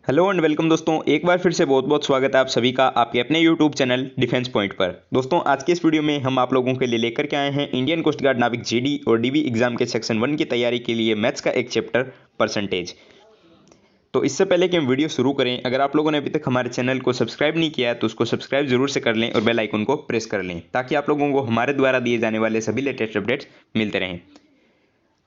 Hello and welcome दोस्तों, एक बार फिर से बहुत बहुत स्वागत है आप सभी का आपके अपने यूट्यूब चैनल डिफेंस पॉइंट पर। दोस्तों आज के इस वीडियो में हम आप लोगों के लिए लेकर के आए हैं इंडियन कोस्ट गार्ड नाविक जीडी और डीबी एग्जाम के सेक्शन 1 की तैयारी के लिए मैथ्स का एक चैप्टर परसेंटेज। तो इससे पहले कि हम वीडियो शुरू करें, अगर आप लोगों ने अभी तक हमारे चैनल को सब्सक्राइब नहीं किया है तो उसको सब्सक्राइब जरूर से कर लें और बेल आइकन को प्रेस कर लें ताकि आप लोगों को हमारे द्वारा दिए जाने वाले सभी लेटेस्ट अपडेट्स मिलते रहें।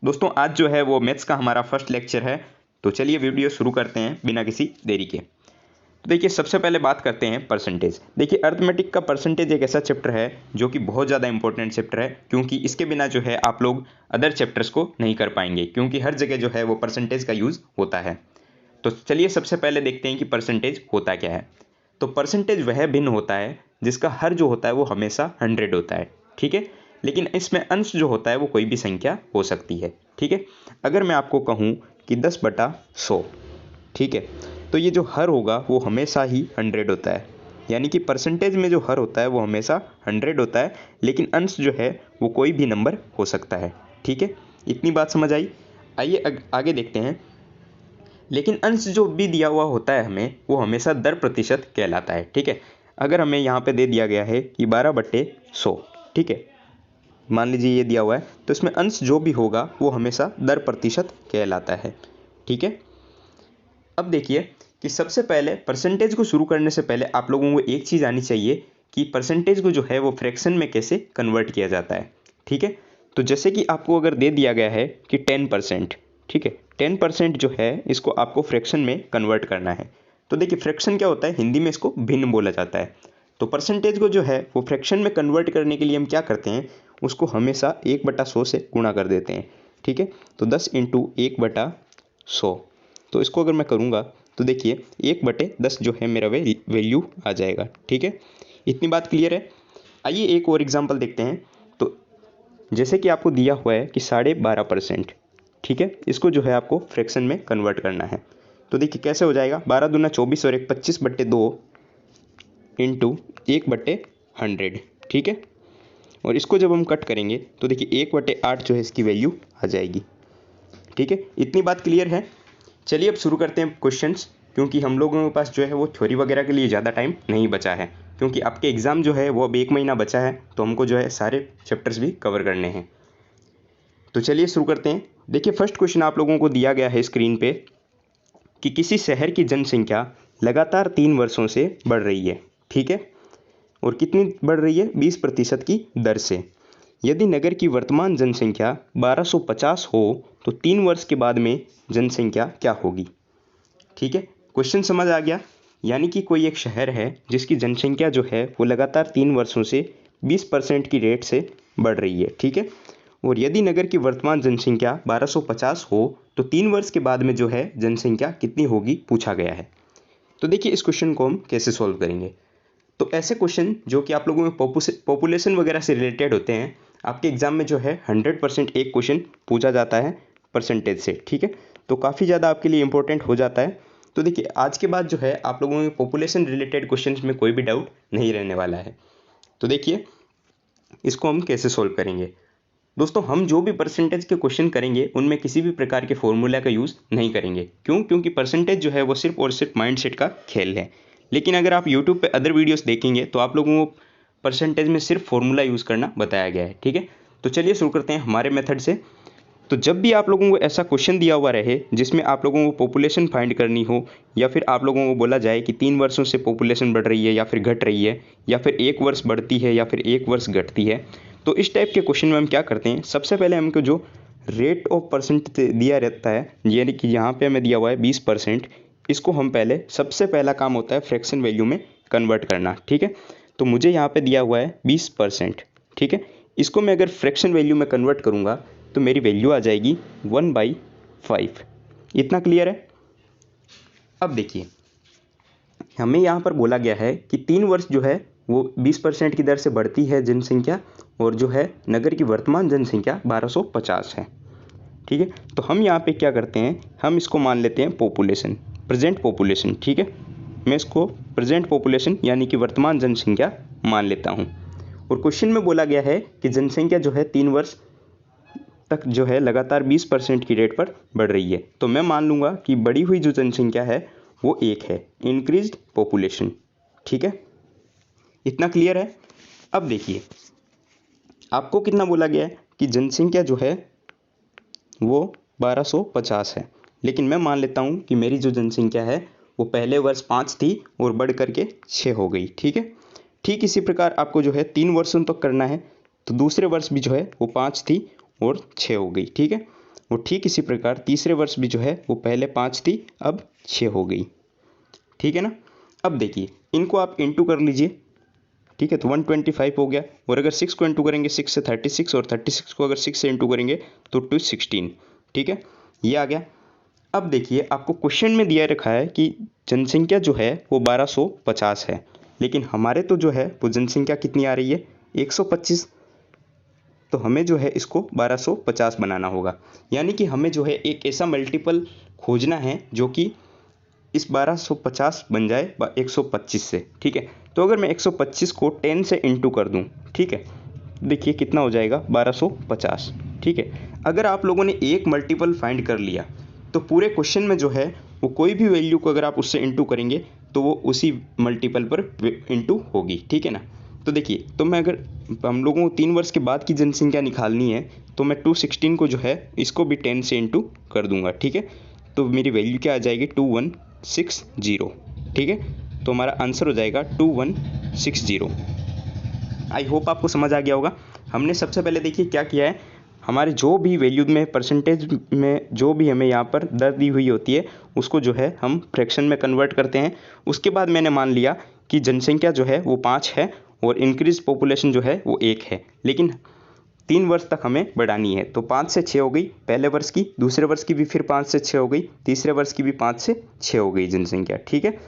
दोस्तों आज जो है वो मैथ्स का हमारा फर्स्ट लेक्चर है, तो चलिए वीडियो शुरू करते हैं बिना किसी देरी के। तो देखिए सबसे पहले बात करते हैं परसेंटेज। देखिए अर्थमेटिक का परसेंटेज एक ऐसा चैप्टर है जो कि बहुत ज़्यादा इंपॉर्टेंट चैप्टर है, क्योंकि इसके बिना जो है आप लोग अदर चैप्टर्स को नहीं कर पाएंगे, क्योंकि हर जगह जो है वो परसेंटेज का यूज़ होता है। तो चलिए सबसे पहले देखते हैं कि परसेंटेज होता क्या है। तो परसेंटेज वह भिन्न होता है जिसका हर जो होता है वो हमेशा 100 होता है, ठीक है। लेकिन इसमें अंश जो होता है वो कोई भी संख्या हो सकती है, ठीक है। अगर मैं आपको कहूँ कि 10/100, ठीक है, तो ये जो हर होगा वो हमेशा ही 100 होता है, यानी कि परसेंटेज में जो हर होता है वो हमेशा 100 होता है, लेकिन अंश जो है वो कोई भी नंबर हो सकता है, ठीक है। इतनी बात समझ आई। आइए आगे देखते हैं। लेकिन अंश जो भी दिया हुआ होता है हमें वो हमेशा दर प्रतिशत कहलाता है, ठीक है। अगर हमें यहाँ पे दे दिया गया है कि 12/100, ठीक है, मान लीजिए ये दिया हुआ है, तो इसमें अंश जो भी होगा वो हमेशा दर प्रतिशत कहलाता है, ठीक है। अब देखिए कि सबसे पहले परसेंटेज को शुरू करने से पहले आप लोगों को एक चीज़ आनी चाहिए कि परसेंटेज को जो है वो फ्रैक्शन में कैसे कन्वर्ट किया जाता है, ठीक है। तो जैसे कि आपको अगर दे दिया गया है कि 10%, ठीक है, 10% जो है इसको आपको फ्रैक्शन में कन्वर्ट करना है। तो देखिए फ्रैक्शन क्या होता है, हिंदी में इसको भिन्न बोला जाता है। तो परसेंटेज को जो है वो फ्रैक्शन में कन्वर्ट करने के लिए हम क्या करते हैं, उसको हमेशा 1/100 से गुणा कर देते हैं, ठीक है। तो 10 × 1/100, तो इसको अगर मैं करूँगा तो देखिए 1/10 जो है मेरा वैल्यू आ जाएगा, ठीक है। इतनी बात क्लियर है। आइए एक और एग्जांपल देखते हैं। तो जैसे कि आपको दिया हुआ है कि 12.5%, ठीक है, इसको जो है आपको फ्रैक्शन में कन्वर्ट करना है। तो देखिए कैसे हो जाएगा, 12 दूना 24 और 1 25/2 इंटू 1/100, ठीक है। और इसको जब हम कट करेंगे तो देखिए 1/8 जो है इसकी वैल्यू आ जाएगी, ठीक है। इतनी बात क्लियर है। चलिए अब शुरू करते हैं क्वेश्चंस, क्योंकि हम लोगों के पास जो है वो थ्योरी वगैरह के लिए ज़्यादा टाइम नहीं बचा है, क्योंकि आपके एग्ज़ाम जो है वो अब 1 महीना बचा है, तो हमको जो है सारे चैप्टर्स भी कवर करने हैं। तो चलिए शुरू करते हैं। देखिए फर्स्ट क्वेश्चन आप लोगों को दिया गया है स्क्रीन पे कि किसी शहर की जनसंख्या लगातार 3 वर्षों से बढ़ रही है, ठीक है, और कितनी बढ़ रही है, 20% की दर से। यदि नगर की वर्तमान जनसंख्या 1250 हो तो 3 वर्ष के बाद में जनसंख्या क्या होगी, ठीक है। क्वेश्चन समझ आ गया। यानी कि कोई एक शहर है जिसकी जनसंख्या जो है वो लगातार 3 वर्षों से 20% की रेट से बढ़ रही है, ठीक है। और यदि नगर की वर्तमान जनसंख्या 1250 हो तो 3 वर्ष के बाद में जो है जनसंख्या कितनी होगी पूछा गया है। तो देखिए इस क्वेश्चन को हम कैसे सॉल्व करेंगे। तो ऐसे क्वेश्चन जो कि आप लोगों में पॉपुलेशन वगैरह से रिलेटेड होते हैं, आपके एग्जाम में जो है 100% एक क्वेश्चन पूछा जाता है परसेंटेज से, ठीक है। तो काफ़ी ज़्यादा आपके लिए इंपॉर्टेंट हो जाता है। तो देखिए आज के बाद जो है आप लोगों में पॉपुलेशन रिलेटेड क्वेश्चंस में कोई भी डाउट नहीं रहने वाला है। तो देखिए इसको हम कैसे सॉल्व करेंगे। दोस्तों हम जो भी परसेंटेज के क्वेश्चन करेंगे उनमें किसी भी प्रकार के फॉर्मूला का यूज़ नहीं करेंगे। क्यों? क्योंकि परसेंटेज जो है वो सिर्फ और सिर्फ माइंडसेट का खेल है। लेकिन अगर आप यूट्यूब पे अदर वीडियोस देखेंगे तो आप लोगों को परसेंटेज में सिर्फ फॉर्मूला यूज़ करना बताया गया है, ठीक है। तो चलिए शुरू करते हैं हमारे मेथड से। तो जब भी आप लोगों को ऐसा क्वेश्चन दिया हुआ रहे जिसमें आप लोगों को पॉपुलेशन फाइंड करनी हो, या फिर आप लोगों को बोला जाए कि 3 वर्षों से पॉपुलेशन बढ़ रही है या फिर घट रही है, या फिर 1 वर्ष बढ़ती है या फिर 1 वर्ष घटती है, तो इस टाइप के क्वेश्चन में हम क्या करते हैं, सबसे पहले हमको जो रेट ऑफ परसेंट दिया रहता है, यानी कि यहाँ पे हमें दिया हुआ है 20%, इसको हम पहले सबसे पहला काम होता है फ्रैक्शन वैल्यू में कन्वर्ट करना, ठीक है। तो मुझे यहाँ पे दिया हुआ है 20%, ठीक है। इसको मैं अगर फ्रैक्शन वैल्यू में कन्वर्ट करूँगा तो मेरी वैल्यू आ जाएगी 1/5। इतना क्लियर है। अब देखिए हमें यहाँ पर बोला गया है कि 3 वर्ष जो है वो 20% की दर से बढ़ती है जनसंख्या, और जो है नगर की वर्तमान जनसंख्या 1250 है, ठीक है। तो हम यहाँ पे क्या करते हैं, हम इसको मान लेते हैं पॉपुलेशन, प्रेजेंट पॉपुलेशन, ठीक है। मैं इसको प्रेजेंट पॉपुलेशन यानी कि वर्तमान जनसंख्या मान लेता हूँ। और क्वेश्चन में बोला गया है कि जनसंख्या जो है 3 वर्ष तक जो है लगातार 20% की रेट पर बढ़ रही है। तो मैं मान लूँगा कि बढ़ी हुई जो जनसंख्या है वो 1 है, इंक्रीज्ड पॉपुलेशन। ठीक है, इतना क्लियर है। अब देखिए आपको कितना बोला गया है कि जनसंख्या जो है वो 1250 है, लेकिन मैं मान लेता हूँ कि मेरी जो जनसंख्या है वो पहले वर्ष 5 थी और बढ़ करके 6 हो गई। ठीक है, ठीक इसी प्रकार आपको जो है 3 वर्षों तक करना है, तो दूसरे वर्ष भी जो है वो 5 थी और 6 हो गई। ठीक है, और ठीक इसी प्रकार तीसरे वर्ष भी जो है वो पहले 5 थी अब 6 हो गई। ठीक है ना। अब देखिए इनको आप इंटू कर लीजिए। ठीक है, तो 125 हो गया, और अगर 6 को इंटू करेंगे 6 से 36, और 36 को अगर 6 से इंटू करेंगे तो 216। ठीक है, ये आ गया। अब देखिए आपको क्वेश्चन में दिया रखा है कि जनसंख्या जो है वो 1250 है, लेकिन हमारे तो जो है वो जनसंख्या कितनी आ रही है 125, तो हमें जो है इसको 1250 बनाना होगा। यानी कि हमें जो है एक ऐसा मल्टीपल खोजना है जो कि इस 1250 बन जाए 125 से। ठीक है, तो अगर मैं 125 को 10 से इंटू कर दूं, ठीक है, देखिए कितना हो जाएगा 1250। ठीक है, अगर आप लोगों ने एक मल्टीपल फाइंड कर लिया तो पूरे क्वेश्चन में जो है वो कोई भी वैल्यू को अगर आप उससे इंटू करेंगे तो वो उसी मल्टीपल पर इंटू होगी। ठीक है ना। तो देखिए, तो मैं अगर हम लोगों को 3 वर्ष के बाद की जनसंख्या निकालनी है तो मैं 216 को जो है इसको भी 10 से इंटू कर दूंगा। ठीक है, तो मेरी वैल्यू क्या आ जाएगी 2160। ठीक है, तो हमारा आंसर हो जाएगा 2160। आई होप आपको समझ आ गया होगा। हमने सबसे पहले देखिए क्या किया है, हमारे जो भी वैल्यू में परसेंटेज में जो भी हमें यहाँ पर दर दी हुई होती है उसको जो है हम फ्रैक्शन में कन्वर्ट करते हैं। उसके बाद मैंने मान लिया कि जनसंख्या जो है वो 5 है और इंक्रीज पॉपुलेशन जो है वो 1 है, लेकिन 3 वर्ष तक हमें बढ़ानी है। तो 5 से 6 हो गई पहले वर्ष की, दूसरे वर्ष की भी फिर 5 से 6 हो गई, तीसरे वर्ष की भी 5 से 6 हो गई जनसंख्या। ठीक है,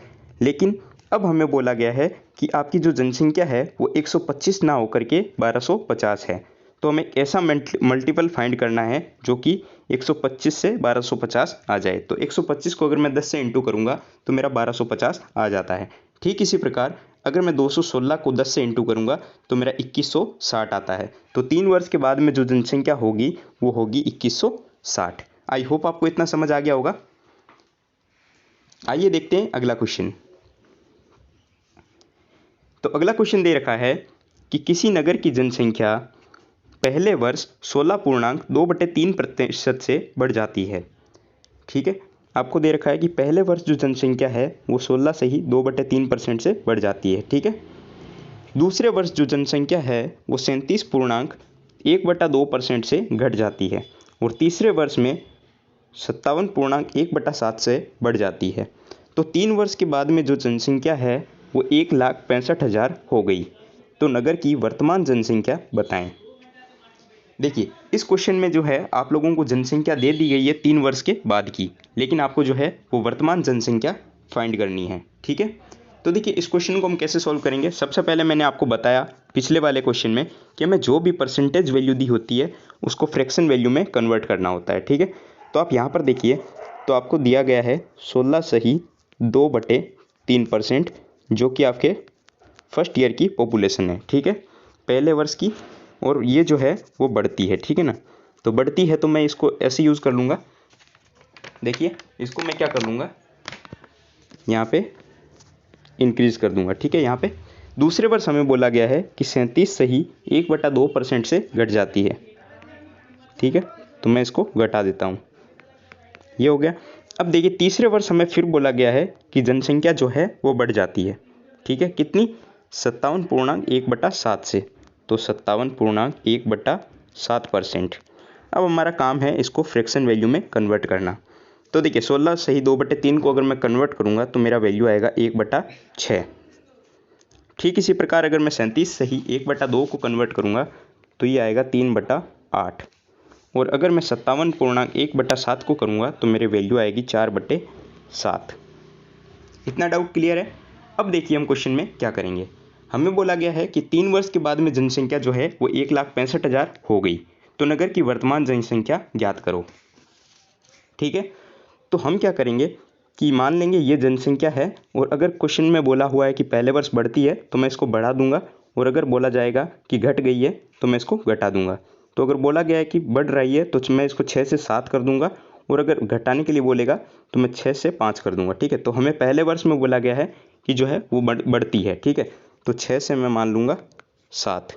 लेकिन अब हमें बोला गया है कि आपकी जो जनसंख्या है वो 125 ना होकर के 1250 है। तो हमें ऐसा मल्टीपल फाइंड करना है जो कि 125 से 1250 आ जाए। तो 125 को अगर मैं 10 से इंटू करूँगा तो मेरा 1250 आ जाता है। ठीक इसी प्रकार अगर मैं 216 को 10 से इंटू करूँगा तो मेरा 2160 आता है। तो 3 वर्ष के बाद में जो जनसंख्या होगी वो होगी 2160। आई होप आपको इतना समझ आ गया होगा। आइए देखते हैं अगला क्वेश्चन। तो अगला क्वेश्चन दे रखा है कि किसी नगर की जनसंख्या पहले वर्ष 16.2/3% से बढ़ जाती है। ठीक है, आपको दे रखा है कि पहले वर्ष जो जनसंख्या है वो 16 से ही 2/3% से बढ़ जाती है। ठीक है, दूसरे वर्ष जो जनसंख्या है वो 37.1/2% से घट जाती है, और तीसरे वर्ष में 57.1/7 से बढ़ जाती है। तो 3 वर्ष के बाद में जो जनसंख्या है वो 1,65,000 हो गई। तो नगर की वर्तमान जनसंख्या बताएं। देखिए इस क्वेश्चन में जो है आप लोगों को जनसंख्या दे दी गई है 3 वर्ष के बाद की, लेकिन आपको जो है वो वर्तमान जनसंख्या फाइंड करनी है। ठीक है, तो देखिए इस क्वेश्चन को हम कैसे सॉल्व करेंगे। सबसे पहले मैंने आपको बताया पिछले वाले क्वेश्चन में कि हमें जो भी परसेंटेज वैल्यू दी होती है उसको फ्रैक्शन वैल्यू में कन्वर्ट करना होता है। ठीक है, तो आप यहाँ पर देखिए, तो आपको दिया गया है 16 सही 2/3%, जो कि आपके फर्स्ट ईयर की पॉपुलेशन है। ठीक है, पहले वर्ष की, और ये जो है वो बढ़ती है। ठीक है ना, तो बढ़ती है तो मैं इसको ऐसे यूज़ कर लूँगा। देखिए इसको मैं क्या कर लूँगा, यहाँ पे इंक्रीज़ कर दूँगा। ठीक है, यहाँ पे दूसरे वर्ष हमें बोला गया है कि 37 सही 1/2% से घट जाती है। ठीक है, तो मैं इसको घटा देता हूँ, ये हो गया। अब देखिए तीसरे वर्ष हमें फिर बोला गया है कि जनसंख्या जो है वो बढ़ जाती है। ठीक है, कितनी 57.1/7 से, तो 57.1/7%। अब हमारा काम है इसको फ्रैक्शन वैल्यू में कन्वर्ट करना। तो देखिए 16 सही 2/3 को अगर मैं कन्वर्ट करूँगा तो मेरा वैल्यू आएगा 1/6। ठीक इसी प्रकार अगर मैं 37 सही 1/2 को कन्वर्ट करूँगा तो ये आएगा 3/8, और अगर मैं 57.1/7 को करूँगा तो मेरी वैल्यू आएगी 4/7। इतना डाउट क्लियर है। अब देखिए हम क्वेश्चन में क्या करेंगे। हमें बोला गया है कि 3 वर्ष के बाद में जनसंख्या जो है वो 1,65,000 हो गई, तो नगर की वर्तमान जनसंख्या ज्ञात करो। ठीक है, तो हम क्या करेंगे कि मान लेंगे ये जनसंख्या है, और अगर क्वेश्चन में बोला हुआ है कि पहले वर्ष बढ़ती है तो मैं इसको बढ़ा दूंगा, और अगर बोला जाएगा कि घट गई है तो मैं इसको घटा दूंगा। तो अगर बोला गया है कि बढ़ रही है तो मैं इसको 6 से 7 कर दूंगा, और अगर घटाने के लिए बोलेगा तो मैं 6 से 5 कर दूंगा, ठीक है। तो हमें पहले वर्ष में बोला गया है कि जो है वो बढ़ती है, ठीक है। तो 6 से मैं मान लूँगा 7,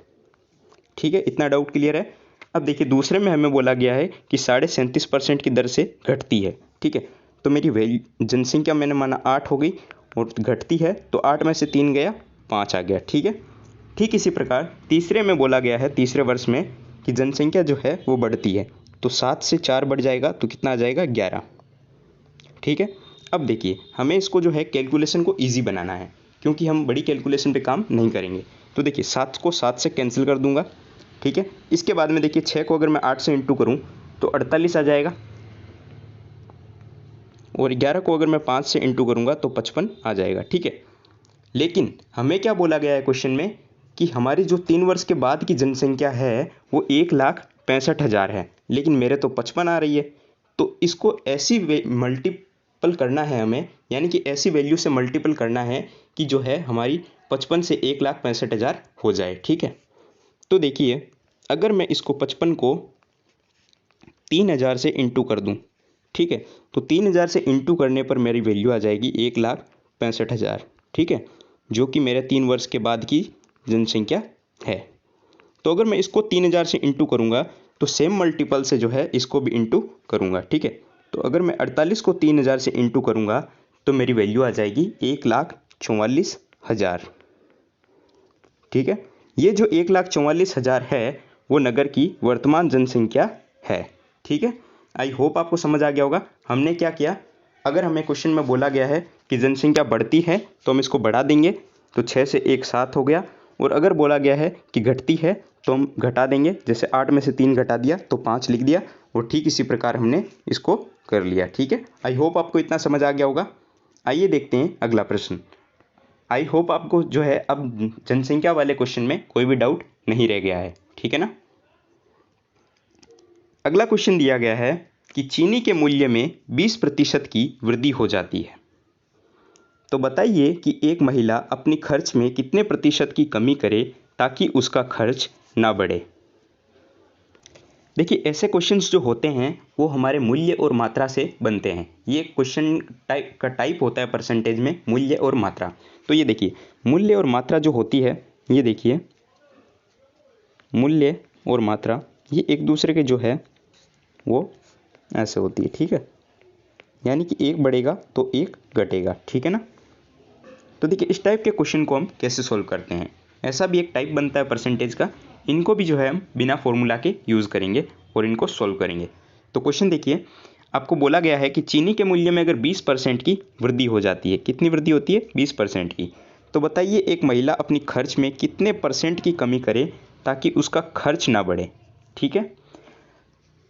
ठीक है। इतना डाउट क्लियर है। अब देखिए दूसरे में हमें बोला गया है कि 37.5% की दर से घटती है, ठीक है। तो मेरी जनसंख्या मैंने माना 8 हो गई और घटती है, तो 8 में से 3 गया, 5 आ गया, ठीक है। ठीक इसी प्रकार तीसरे में बोला गया है, तीसरे वर्ष में, कि जनसंख्या जो है वो बढ़ती है, तो 7 से 4 बढ़ जाएगा तो कितना आ जाएगा, 11, ठीक है। अब देखिए हमें इसको जो है कैलकुलेशन को ईजी बनाना है, क्योंकि हम बड़ी कैलकुलेशन पे काम नहीं करेंगे। तो देखिए 7 को 7 से कैंसिल कर दूंगा, ठीक है। इसके बाद में देखिए 6 को अगर मैं 8 से इंटू करूँ तो 48 आ जाएगा, और 11 को अगर मैं 5 से इंटू करूँगा तो 55 आ जाएगा, ठीक है। लेकिन हमें क्या बोला गया है क्वेश्चन में कि हमारी जो 3 वर्ष के बाद की जनसंख्या है वो 1,65,000 है, लेकिन मेरे तो 55 आ रही है। तो इसको ऐसी मल्टीपल करना है हमें, यानी कि ऐसी वैल्यू से मल्टीपल करना है कि जो है हमारी 55 से 1,65,000 हो जाए, ठीक है। तो देखिए अगर मैं इसको 55 को 3,000 से इंटू कर दूं, ठीक है, तो 3,000 से इंटू करने पर मेरी वैल्यू आ जाएगी 1,65,000, ठीक है, जो कि मेरे 3 वर्ष के बाद की जनसंख्या है। तो अगर मैं इसको 3,000 से इंटू करूँगा तो सेम मल्टीपल से जो है इसको भी इंटू करूँगा, ठीक है। तो अगर मैं 48 को 3,000 से इंटू करूँगा तो मेरी वैल्यू आ जाएगी 1,44,000, ठीक है। ये जो 1,44,000 है वो नगर की वर्तमान जनसंख्या है, ठीक है। आई होप आपको समझ आ गया होगा हमने क्या किया। अगर हमें क्वेश्चन में बोला गया है कि जनसंख्या बढ़ती है तो हम इसको बढ़ा देंगे, तो 6 से 1 7 हो गया। और अगर बोला गया है कि घटती है तो हम घटा देंगे, जैसे 8 में से 3 घटा दिया तो 5 लिख दिया, और ठीक इसी प्रकार हमने इसको कर लिया, ठीक है। आई होप आपको इतना समझ आ गया होगा। आइए देखते हैं अगला प्रश्न। आई होप आपको जो है अब जनसंख्या वाले क्वेश्चन में कोई भी डाउट नहीं रह गया है, ठीक है ना। अगला क्वेश्चन दिया गया है कि चीनी के मूल्य में 20% की वृद्धि हो जाती है, तो बताइए कि एक महिला अपनी खर्च में कितने प्रतिशत की कमी करे ताकि उसका खर्च ना बढ़े। देखिए ऐसे क्वेश्चंस जो होते हैं वो हमारे मूल्य और मात्रा से बनते हैं। ये क्वेश्चन टाइप होता है परसेंटेज में, मूल्य और मात्रा। तो ये देखिए मूल्य और मात्रा जो होती है, ये देखिए मूल्य और मात्रा ये एक दूसरे के जो है वो ऐसे होती है, ठीक है। यानी कि एक बढ़ेगा तो एक घटेगा, ठीक है ना। तो देखिए इस टाइप के क्वेश्चन को हम कैसे सॉल्व करते हैं, ऐसा भी एक टाइप बनता है परसेंटेज का। इनको भी जो है हम बिना फॉर्मूला के यूज़ करेंगे और इनको सॉल्व करेंगे। तो क्वेश्चन देखिए आपको बोला गया है कि चीनी के मूल्य में अगर 20% की वृद्धि हो जाती है, कितनी वृद्धि होती है, 20% की, तो बताइए एक महिला अपनी खर्च में कितने % की कमी करे ताकि उसका खर्च ना बढ़े, ठीक है।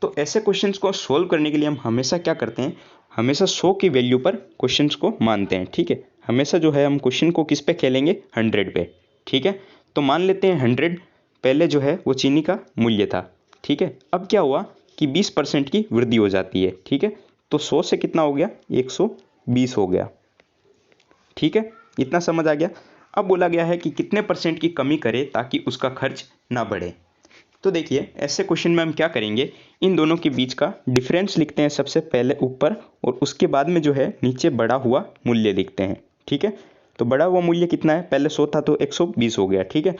तो ऐसे क्वेश्चंस को सॉल्व करने के लिए हम हमेशा क्या करते हैं, हमेशा 100 की वैल्यू पर क्वेश्चंस को मानते हैं, ठीक है। हमेशा जो है हम क्वेश्चन को किस पे खेलेंगे, 100 पे, ठीक है। तो मान लेते हैं 100 पहले जो है वो चीनी का मूल्य था, ठीक है। अब क्या हुआ कि 20% की वृद्धि हो जाती है, ठीक है। तो 100 से कितना हो गया, 120 हो गया, ठीक है। इतना समझ आ गया। अब बोला गया है कि कितने % की कमी करे ताकि उसका खर्च ना बढ़े। तो देखिए ऐसे क्वेश्चन में हम क्या करेंगे, इन दोनों के बीच का डिफरेंस लिखते हैं सबसे पहले ऊपर, और उसके बाद में जो है नीचे बढ़ा हुआ मूल्य लिखते हैं, ठीक है। तो बढ़ा हुआ मूल्य कितना है, पहले 100 था तो 120 हो गया, ठीक है।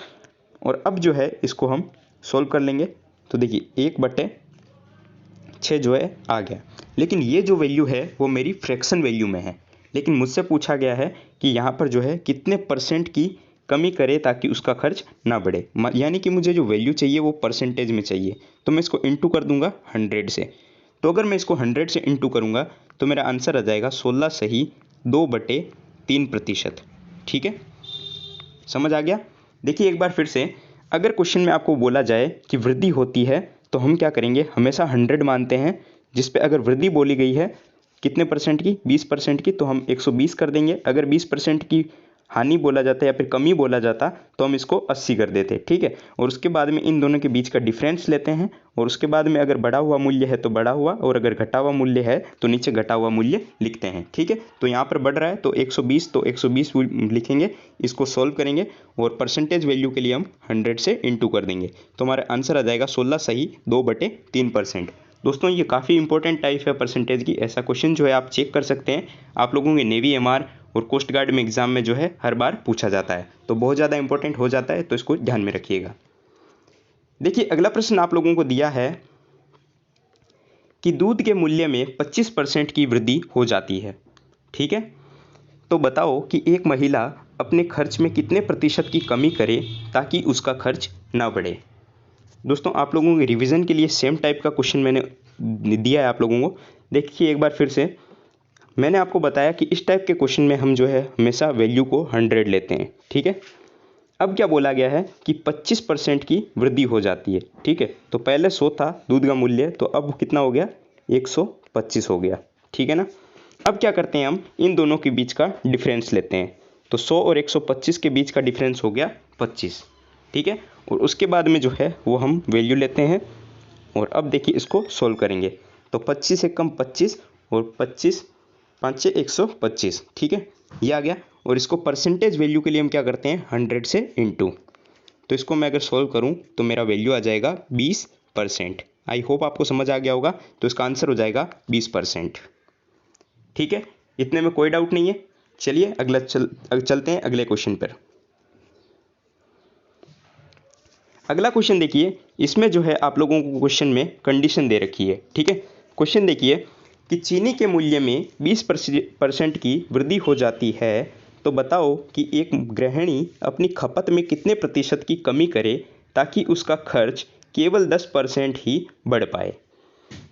और अब जो है इसको हम सोल्व कर लेंगे। तो देखिए 1/6 जो है आ गया, लेकिन ये जो वैल्यू है वो मेरी फ्रैक्शन वैल्यू में है, लेकिन मुझसे पूछा गया है कि यहाँ पर जो है कितने % की कमी करे ताकि उसका खर्च ना बढ़े, यानी कि मुझे जो वैल्यू चाहिए वो परसेंटेज में चाहिए। तो मैं इसको इंटू कर दूंगा 100 से। तो अगर मैं इसको 100 से इंटू करूंगा तो मेरा आंसर आ जाएगा 16 सही 2/3%, ठीक है। समझ आ गया। देखिए एक बार फिर से, अगर क्वेश्चन में आपको बोला जाए कि वृद्धि होती है तो हम क्या करेंगे, हमेशा 100 मानते हैं, जिस पे अगर वृद्धि बोली गई है कितने % की, 20% की, तो हम 120 कर देंगे। अगर 20% की हानि बोला जाता है या फिर कमी बोला जाता तो हम इसको 80 कर देते, ठीक है। और उसके बाद में इन दोनों के बीच का डिफरेंस लेते हैं, और उसके बाद में अगर बढ़ा हुआ मूल्य है तो बढ़ा हुआ, और अगर घटा हुआ मूल्य है तो नीचे घटा हुआ मूल्य लिखते हैं, ठीक है। तो यहाँ पर बढ़ रहा है तो 120, तो 120 लिखेंगे, इसको सॉल्व करेंगे, और परसेंटेज वैल्यू के लिए हम 100 से इंटू कर देंगे, तो हमारा आंसर आ जाएगा 16 सही 2/3%। दोस्तों ये काफ़ी इंपॉर्टेंट टाइप है परसेंटेज की। ऐसा क्वेश्चन जो है आप चेक कर सकते हैं, आप लोगों के नेवी, एमआर और कोस्ट गार्ड में एग्जाम में जो है हर बार पूछा जाता है, तो बहुत ज़्यादा इंपॉर्टेंट हो जाता है, तो इसको ध्यान में रखिएगा। देखिए अगला प्रश्न आप लोगों को दिया है कि दूध के मूल्य में 25% की वृद्धि हो जाती है। ठीक है, तो बताओ कि एक महिला अपने खर्च में कितने प्रतिशत की कमी करे ताकि उसका खर्च ना बढ़े। दोस्तों आप लोगों के रिवीजन के लिए सेम टाइप का क्वेश्चन मैंने दिया है आप लोगों को। देखिए एक बार फिर से, मैंने आपको बताया कि इस टाइप के क्वेश्चन में हम जो है हमेशा वैल्यू को 100 लेते हैं। ठीक है, अब क्या बोला गया है कि 25% की वृद्धि हो जाती है। ठीक है, तो पहले 100 था दूध का मूल्य, तो अब कितना हो गया, 125 हो गया। ठीक है ना, अब क्या करते हैं, हम इन दोनों के बीच का डिफरेंस लेते हैं, तो 100 और 125 के बीच का डिफरेंस हो गया 25। ठीक है, और उसके बाद में जो है वो हम वैल्यू लेते हैं, और अब देखिए इसको सोल्व करेंगे, तो 25 से कम 25 और 25 5 से 125। ठीक है, ये आ गया, और इसको परसेंटेज वैल्यू के लिए हम क्या करते हैं, 100 से इंटू, तो इसको मैं अगर सोल्व करूं तो मेरा वैल्यू आ जाएगा 20%। आई होप आपको समझ आ गया होगा, तो इसका आंसर हो जाएगा 20%। ठीक है, इतने में कोई डाउट नहीं है। चलिए चलते हैं अगले क्वेश्चन पर। अगला क्वेश्चन देखिए, इसमें जो है आप लोगों को क्वेश्चन में कंडीशन दे रखी है। ठीक है, क्वेश्चन देखिए कि चीनी के मूल्य में 20% की वृद्धि हो जाती है, तो बताओ कि एक गृहिणी अपनी खपत में कितने प्रतिशत की कमी करे ताकि उसका खर्च केवल 10% ही बढ़ पाए।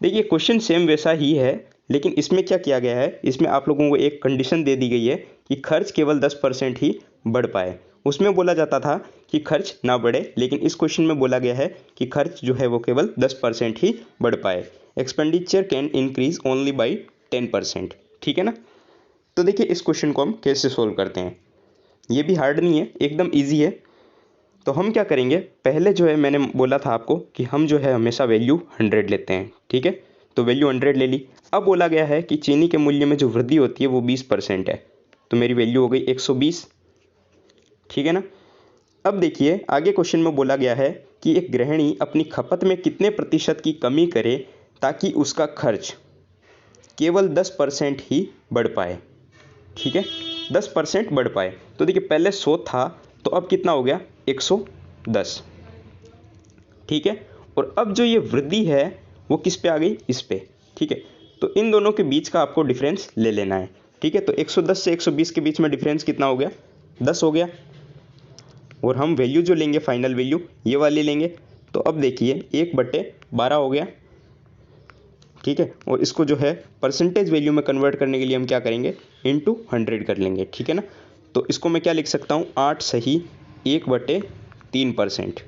देखिए क्वेश्चन सेम वैसा ही है, लेकिन इसमें क्या किया गया है, इसमें आप लोगों को एक कंडीशन दे दी गई है कि खर्च केवल 10% ही बढ़ पाए। उसमें बोला जाता था कि खर्च ना बढ़े, लेकिन इस क्वेश्चन में बोला गया है कि खर्च जो है वो केवल 10% ही बढ़ पाए। Expenditure can increase only by 10%। ठीक है ना, तो देखिए इस क्वेश्चन को हम कैसे सोल्व करते हैं। ये भी हार्ड नहीं है, एकदम ईजी है। तो हम क्या करेंगे, पहले जो है मैंने बोला था आपको कि हम जो है हमेशा वैल्यू 100 लेते हैं। ठीक है, तो वैल्यू 100 ले ली। अब बोला गया है कि चीनी के मूल्य में जो वृद्धि होती है वो 20% है, तो मेरी वैल्यू हो गई 120। ठीक है ना, अब देखिए आगे क्वेश्चन में बोला गया है कि एक गृहिणी अपनी खपत में कितने प्रतिशत की कमी करे ताकि उसका खर्च केवल 10% ही बढ़ पाए। ठीक है, 10% बढ़ पाए, तो देखिए पहले 100 था, तो अब कितना हो गया, 110। ठीक है, और अब जो ये वृद्धि है वो किस पे आ गई, इस पे। ठीक है, तो इन दोनों के बीच का आपको डिफरेंस ले लेना है। ठीक है, तो 110 से 120 के बीच में डिफरेंस कितना हो गया, 10 हो गया, और हम वैल्यू जो लेंगे फाइनल वैल्यू ये वाली लेंगे, तो अब देखिए 1/12 हो गया। ठीक है, और इसको जो है परसेंटेज वैल्यू में कन्वर्ट करने के लिए हम क्या करेंगे, इंटू 100 कर लेंगे। ठीक है ना, तो इसको मैं क्या लिख सकता हूँ, 8 सही 1/3%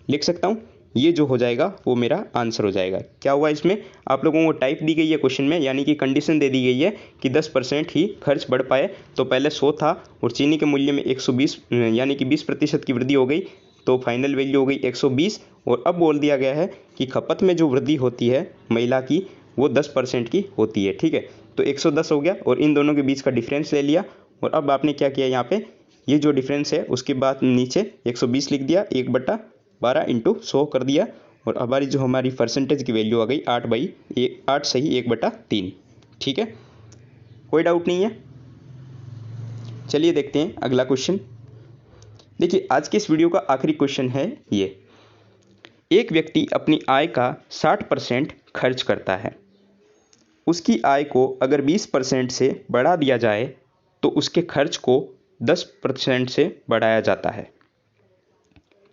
लिख सकता हूँ। ये जो हो जाएगा वो मेरा आंसर हो जाएगा। क्या हुआ, इसमें आप लोगों को टाइप दी गई है क्वेश्चन में, यानी कि कंडीशन दे दी गई है कि 10% ही खर्च बढ़ पाए, तो पहले 100 था और चीनी के मूल्य में 120 यानी कि 20% की वृद्धि हो गई, तो फाइनल वैल्यू हो गई 120। और अब बोल दिया गया है कि खपत में जो वृद्धि होती है महिला की वो 10% की होती है। ठीक है, तो 110 हो गया, और इन दोनों के बीच का डिफरेंस ले लिया, और अब आपने क्या किया, यहाँ पे ये जो डिफरेंस है उसके बाद नीचे 120 लिख दिया, 1/12 इंटू 100 कर दिया, और हमारी परसेंटेज की वैल्यू आ गई 8 सही 1/3। ठीक है, कोई डाउट नहीं है। चलिए देखते हैं अगला क्वेश्चन। देखिए आज के इस वीडियो का आखिरी क्वेश्चन है ये, एक व्यक्ति अपनी आय का 60% खर्च करता है, उसकी आय को अगर 20% से बढ़ा दिया जाए तो उसके खर्च को 10% से बढ़ाया जाता है,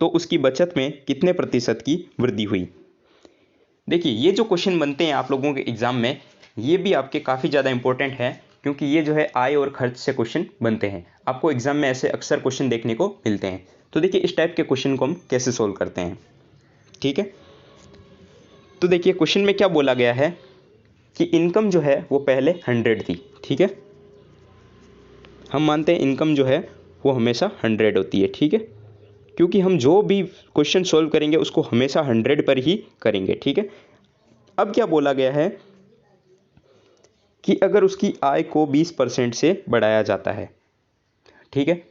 तो उसकी बचत में कितने प्रतिशत की वृद्धि हुई। देखिए ये जो क्वेश्चन बनते हैं आप लोगों के एग्जाम में, ये भी आपके काफ़ी ज़्यादा इंपॉर्टेंट है, क्योंकि ये जो है आय और खर्च से क्वेश्चन बनते हैं। आपको एग्जाम में ऐसे अक्सर क्वेश्चन देखने को मिलते हैं। तो देखिए इस टाइप के क्वेश्चन को हम कैसे सोल्व करते हैं। ठीक है, तो देखिए क्वेश्चन में क्या बोला गया है कि इनकम जो है वो पहले 100 थी। ठीक है, हम मानते हैं इनकम जो है वो हमेशा 100 होती है। ठीक है, क्योंकि हम जो भी क्वेश्चन सोल्व करेंगे उसको हमेशा 100 पर ही करेंगे। ठीक है, अब क्या बोला गया है कि अगर उसकी आय को 20% से बढ़ाया जाता है। ठीक है,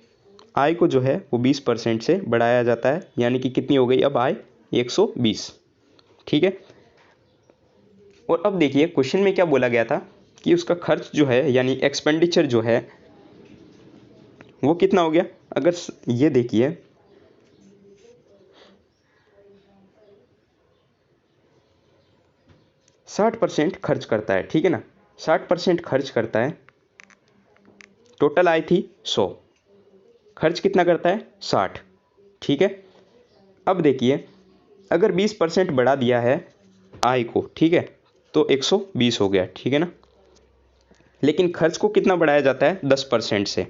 आय को जो है वो 20% से बढ़ाया जाता है, यानी कि कितनी हो गई अब आय, 120। ठीक है, और अब देखिए क्वेश्चन में क्या बोला गया था कि उसका खर्च जो है यानी एक्सपेंडिचर जो है वो कितना हो गया। अगर ये देखिए 60% खर्च करता है, ठीक है ना, 60% खर्च करता है। टोटल आय थी 100, खर्च कितना करता है 60, ठीक है। अब देखिए अगर 20% बढ़ा दिया है आय को, ठीक है, तो 120 हो गया, ठीक है ना। लेकिन खर्च को कितना बढ़ाया जाता है 10% से,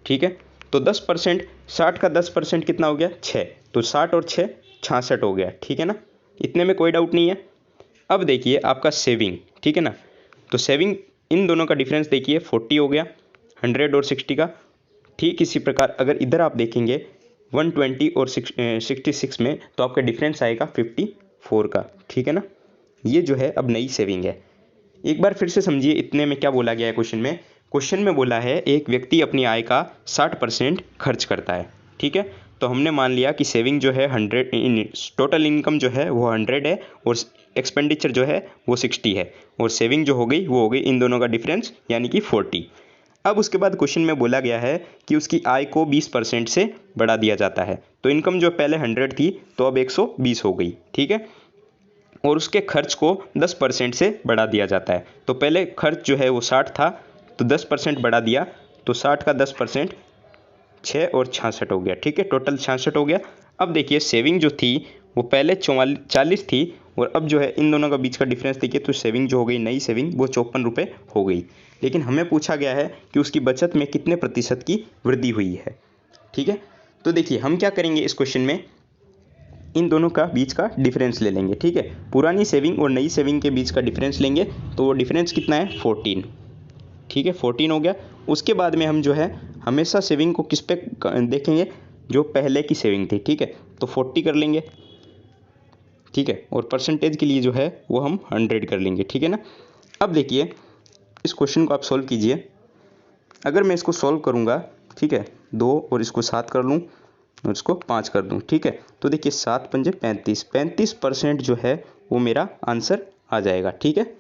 ठीक है। तो 10%, 60 का 10% कितना हो गया 6, तो 60 और 6 66 हो गया, ठीक है ना। इतने में कोई डाउट नहीं है। अब देखिए आपका सेविंग, ठीक है ना, तो सेविंग इन दोनों का डिफरेंस देखिए 40 हो गया 100 और 60 का। ठीक इसी प्रकार अगर इधर आप देखेंगे 120 और 66 में, तो आपका डिफरेंस आएगा 54 का, ठीक है ना। ये जो है अब नई सेविंग है। एक बार फिर से समझिए इतने में क्या बोला गया है क्वेश्चन में। क्वेश्चन में बोला है एक व्यक्ति अपनी आय का 60% खर्च करता है, ठीक है। तो हमने मान लिया कि सेविंग जो है 100, टोटल इनकम जो है वो 100 है और एक्सपेंडिचर जो है वो 60 है, और सेविंग जो हो गई वो हो गई इन दोनों का डिफरेंस यानी कि 40। अब उसके बाद क्वेश्चन में बोला गया है कि उसकी आय को 20% से बढ़ा दिया जाता है। तो इनकम जो पहले 100 थी तो अब 120 हो गई, ठीक है। और उसके खर्च को 10% से बढ़ा दिया जाता है। तो पहले खर्च जो है वो 60 था, तो 10% बढ़ा दिया, तो 60 का 10% 6 और 66 हो गया, ठीक है, टोटल 66 हो गया। अब देखिए सेविंग जो थी वो पहले 40 थी, और अब जो है इन दोनों का बीच का डिफरेंस देखिए, तो सेविंग जो हो गई नई सेविंग वो 54 रुपये हो गई। लेकिन हमें पूछा गया है कि उसकी बचत में कितने प्रतिशत की वृद्धि हुई है, ठीक है। तो देखिए हम क्या करेंगे इस क्वेश्चन में, इन दोनों का बीच का डिफरेंस ले लेंगे, ठीक है। पुरानी सेविंग और नई सेविंग के बीच का डिफरेंस लेंगे, तो वो डिफरेंस कितना है 14, ठीक है, 14 हो गया। उसके बाद में हम जो है हमेशा सेविंग को किस पे देखेंगे, जो पहले की सेविंग थी, ठीक है, तो 40 कर लेंगे, ठीक है, और परसेंटेज के लिए जो है वो हम 100 कर लेंगे, ठीक है ना। अब देखिए इस क्वेश्चन को आप सॉल्व कीजिए। अगर मैं इसको सॉल्व करूँगा, ठीक है, 2 और इसको 7 कर लूँ और इसको 5 कर दूँ, ठीक है, तो देखिए 7 पंजे 35, 35% जो है वो मेरा आंसर आ जाएगा, ठीक है।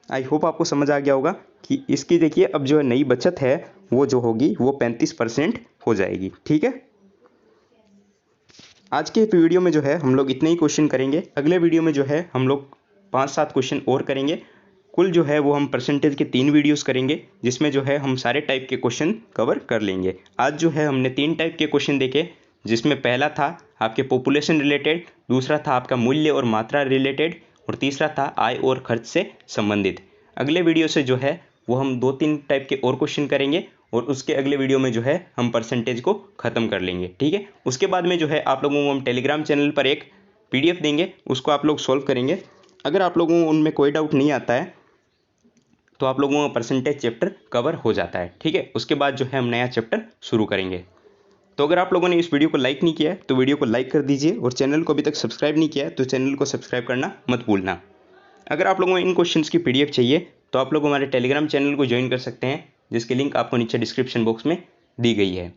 आई होप आपको समझ आ गया होगा कि इसकी देखिए अब जो है नई बचत है वो जो होगी वो 35% हो जाएगी, ठीक है। आज के वीडियो में जो है हम लोग इतने ही क्वेश्चन करेंगे। अगले वीडियो में जो है हम लोग 5-7 क्वेश्चन और करेंगे। कुल जो है वो हम परसेंटेज के 3 वीडियोस करेंगे, जिसमें जो है हम सारे टाइप के क्वेश्चन कवर कर लेंगे। आज जो है हमने 3 टाइप के क्वेश्चन देखे, जिसमें पहला था आपके पॉपुलेशन रिलेटेड, दूसरा था आपका मूल्य और मात्रा रिलेटेड, और तीसरा था आय और खर्च से संबंधित। अगले वीडियो से जो है वो हम 2-3 टाइप के और क्वेश्चन करेंगे, और उसके अगले वीडियो में जो है हम परसेंटेज को ख़त्म कर लेंगे, ठीक है। उसके बाद में जो है आप लोगों को हम टेलीग्राम चैनल पर एक PDF देंगे, उसको आप लोग सॉल्व करेंगे। अगर आप लोगों को उनमें कोई डाउट नहीं आता है तो आप लोगों का परसेंटेज चैप्टर कवर हो जाता है, ठीक है। उसके बाद जो है हम नया चैप्टर शुरू करेंगे। तो अगर आप लोगों ने इस वीडियो को लाइक नहीं किया है तो वीडियो को लाइक कर दीजिए, और चैनल को अभी तक सब्सक्राइब नहीं किया है तो चैनल को सब्सक्राइब करना मत भूलना। अगर आप लोगों को इन क्वेश्चंस की PDF चाहिए तो आप लोग हमारे टेलीग्राम चैनल को ज्वाइन कर सकते हैं, जिसकी लिंक आपको नीचे डिस्क्रिप्शन बॉक्स में दी गई है।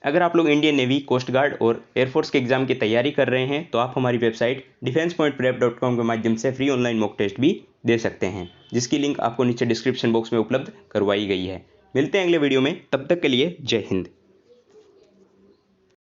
अगर आप लोग इंडियन नेवी, कोस्ट गार्ड और एयरफोर्स के एग्जाम की तैयारी कर रहे हैं तो आप हमारी वेबसाइट defensepointprep.com के माध्यम से फ्री ऑनलाइन मॉक टेस्ट भी दे सकते हैं, जिसकी लिंक आपको नीचे डिस्क्रिप्शन बॉक्स में उपलब्ध करवाई गई है। मिलते हैं अगले वीडियो में, तब तक के लिए जय हिंद।